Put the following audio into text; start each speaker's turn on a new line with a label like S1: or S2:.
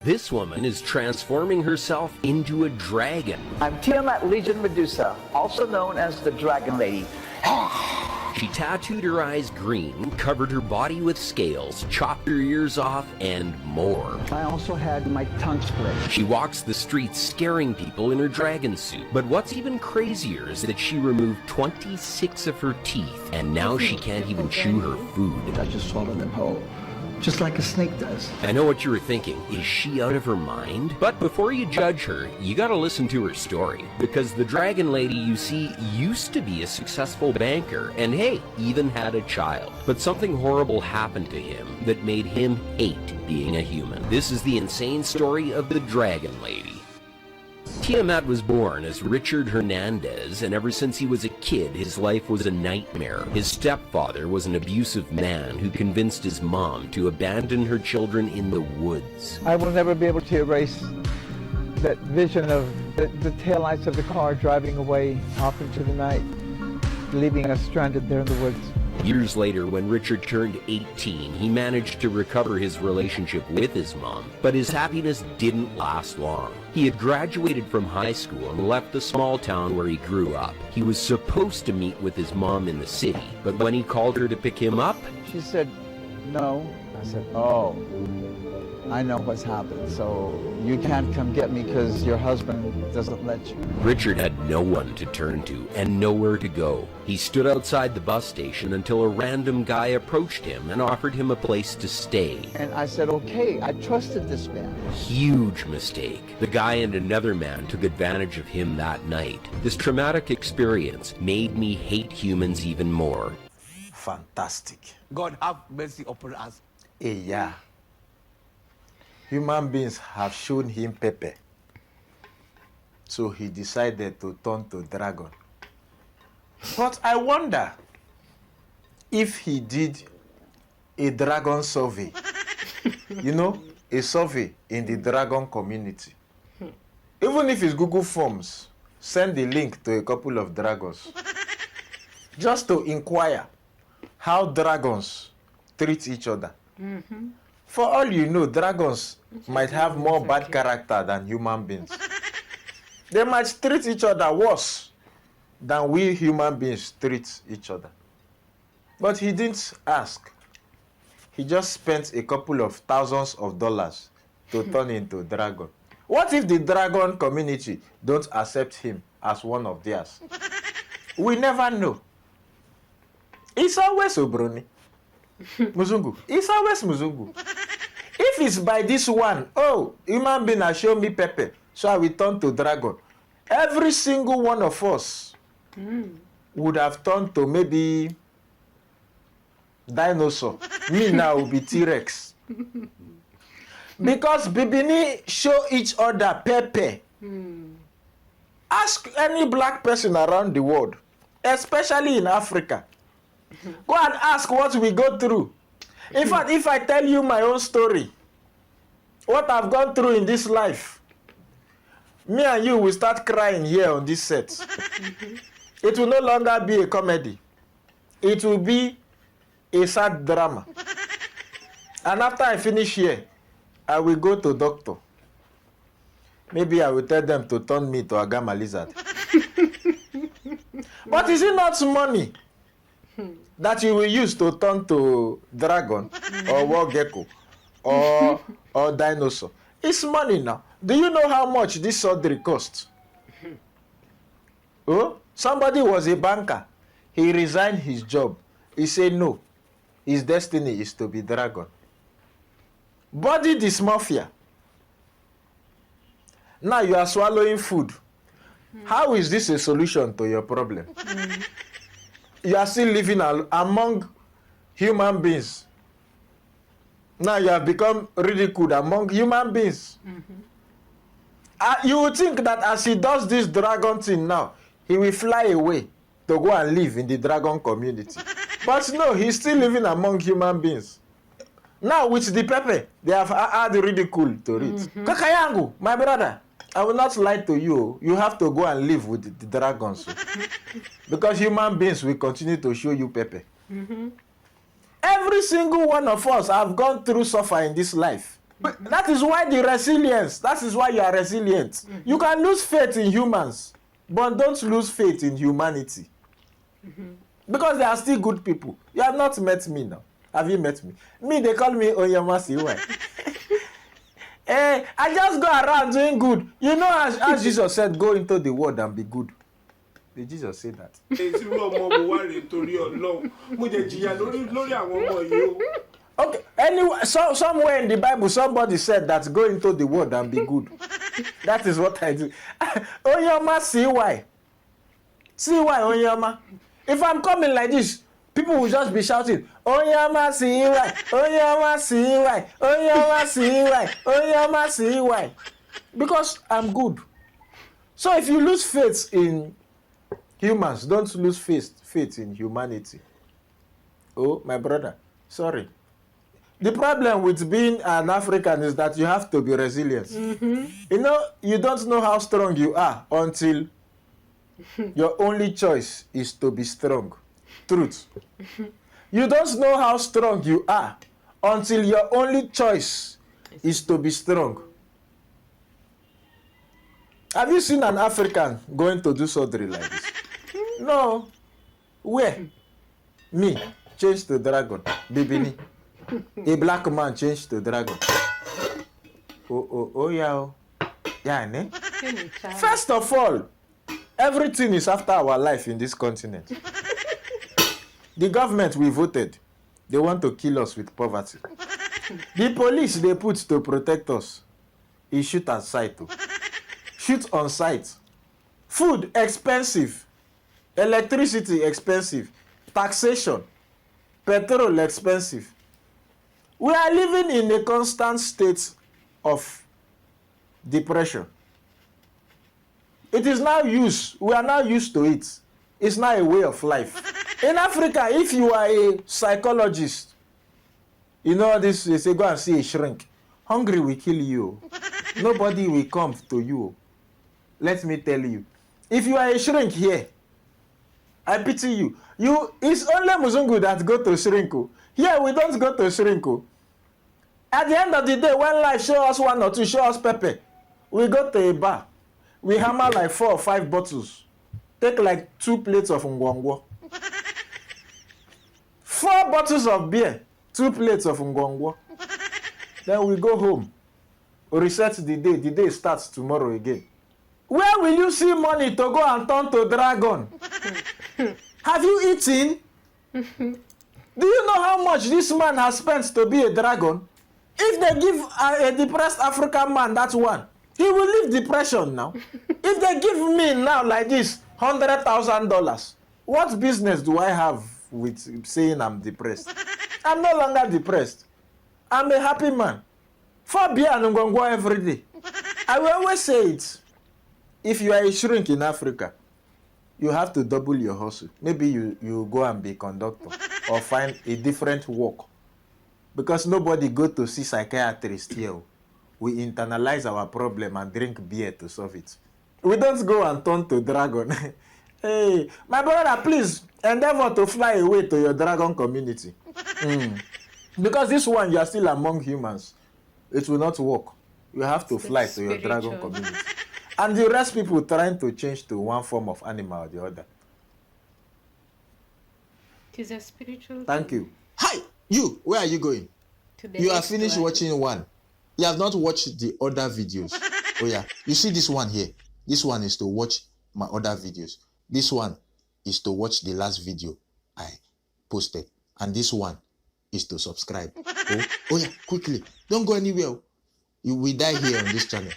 S1: This woman is transforming herself into a dragon.
S2: I'm Tiamat Legion Medusa, also known as the Dragon Lady.
S1: She tattooed her eyes green, covered her body with scales, chopped her ears off, and more.
S2: I also had my tongue split.
S1: She walks the streets scaring people in her dragon suit. But what's even crazier is that she removed 26 of her teeth, and now she can't even chew her food.
S2: I just swallowed them whole, just like a snake does.
S1: I know what you were thinking. Is she out of her mind? But before you judge her, you gotta listen to her story. Because the Dragon Lady you see used to be a successful banker, and hey, even had a child. But something horrible happened to him that made him hate being a human. This is the insane story of the Dragon Lady. Tiamat was born as Richard Hernandez, and ever since he was a kid, his life was a nightmare. His stepfather was an abusive man who convinced his mom to abandon her children in the woods.
S3: I will never be able to erase that vision of the taillights of the car driving away off into the night, leaving us stranded there in the woods.
S1: Years later, when Richard turned 18, he managed to recover his relationship with his mom, but his happiness didn't last long. He had graduated from high school and left the small town where he grew up. He was supposed to meet with his mom in the city, but when he called her to pick him up,
S3: She said, no. I said, oh, I know what's happened, so you can't come get me because your husband doesn't let you.
S1: Richard had no one to turn to and nowhere to go. He stood outside the bus station until a random guy approached him and offered him a place to stay.
S3: And I said, okay, I trusted this man.
S1: Huge mistake. The guy and another man took advantage of him that night. This traumatic experience made me hate humans even more.
S4: Fantastic.
S5: God have mercy upon us.
S4: Yeah. Human beings have shown him pepe. So he decided to turn to dragon. But I wonder if he did a dragon survey. You know, a survey in the dragon community. Even if it's Google Forms, send the link to a couple of dragons. Just to inquire how dragons treat each other. For all you know, dragons might have more bad character than human beings. They might treat each other worse than we human beings treat each other. But he didn't ask. He just spent a couple of thousands of dollars to turn into a dragon. What if the dragon community don't accept him as one of theirs? We never know. It's always Obroni. Muzungu. It's always Muzungu. If it's by this one, oh, human being has shown me pepe, so I will turn to dragon. Every single one of us would have turned to maybe dinosaur. Me now will be T-Rex. Because Bibini show each other pepe. Ask any black person around the world, especially in Africa. Go and ask what we go through. In fact, if I tell you my own story, what I've gone through in this life, me and you will start crying here on this set. It will no longer be a comedy. It will be a sad drama. And after I finish here, I will go to doctor. Maybe I will tell them to turn me to a gamma lizard. But is it not money that you will use to turn to dragon or war gecko or dinosaur? It's money now. Do you know how much this surgery costs? Oh, somebody was a banker. He resigned his job. He said no. His destiny is to be dragon. Body dysmorphia. Now you are swallowing food. How is this a solution to your problem? You are still living among human beings. Now you have become ridiculed among human beings. You would think that as he does this dragon thing now, he will fly away to go and live in the dragon community. But no, he's still living among human beings. Now with the pepe, they have added ridicule to it. Kakayangu, my brother, I will not lie to you. You have to go and live with the dragons. Because human beings will continue to show you pepe. Every single one of us have gone through suffer in this life. But that is why the resilience. That is why you are resilient. You can lose faith in humans, but don't lose faith in humanity. Because they are still good people. You have not met me now. Have you met me? Me, they call me Onyamasi. Why? I just go around doing good. You know, as Jesus said, go into the world and be good. Did Jesus say that? Okay. Anyway, somewhere in the Bible, somebody said that go into the world and be good. That is what I do. Onyama, see why? See why, Onyama? If I'm coming like this, people will just be shouting, Onyama, see why? Onyama, see why? Onyama, see why? Onyama, see why? Because I'm good. So if you lose faith in humans, don't lose faith in humanity. Oh, my brother, sorry. The problem with being an African is that you have to be resilient. You know, you don't know how strong you are until your only choice is to be strong. Truth. You don't know how strong you are until your only choice is to be strong. Have you seen an African going to do surgery like this? No. Where? Me, change to dragon. Bibini. A black man changed to dragon. Oh, yeah. Yeah, ne? First of all, everything is after our life in this continent. The government we voted, they want to kill us with poverty. The police they put to protect us, is shoot at sight. Shoot on sight. Food expensive. Electricity expensive. Taxation. Petrol expensive. We are living in a constant state of depression. It is now used. We are now used to it. It's now a way of life. In Africa, if you are a psychologist, you know this, they say go and see a shrink. Hungry will kill you. Nobody will come to you. Let me tell you. If you are a shrink here, I pity you. It's only Muzungu that go to shrink. Here we don't go to shrink. At the end of the day, when life show us one or two, show us pepper, we go to a bar. We hammer like 4 or 5 bottles. Take like 2 plates of ngwangwo. 4 bottles of beer, 2 plates of ngwangwo. Then we go home. We reset the day. The day starts tomorrow again. Where will you see money to go and turn to dragon? Have you eaten? Do you know how much this man has spent to be a dragon? If they give a depressed African man that one, he will leave depression now. If they give me now like this, $100,000, what business do I have with saying I'm depressed? I'm no longer depressed. I'm a happy man. For beer and ngongwa every day. I will always say it. If you are a shrink in Africa, you have to double your hustle. Maybe you go and be conductor or find a different work. Because nobody go to see psychiatrist here. We internalize our problem and drink beer to solve it. We don't go and turn to dragon. Hey, my brother, please endeavor to fly away to your dragon community. Because this one, you are still among humans. It will not work. You have to fly to your dragon community. And the rest people trying to change to one form of animal or the other.
S6: It is a spiritual
S4: Thank
S6: thing.
S4: you. Hi! You! Where are you going?
S6: To the
S4: You are
S6: next
S4: finished
S6: one.
S4: watching one. You have not watched the other videos. Oh yeah. You see this one here. This one is to watch my other videos. This one is to watch the last video I posted. And this one is to subscribe. Oh yeah, quickly. Don't go anywhere. You will die here on this channel.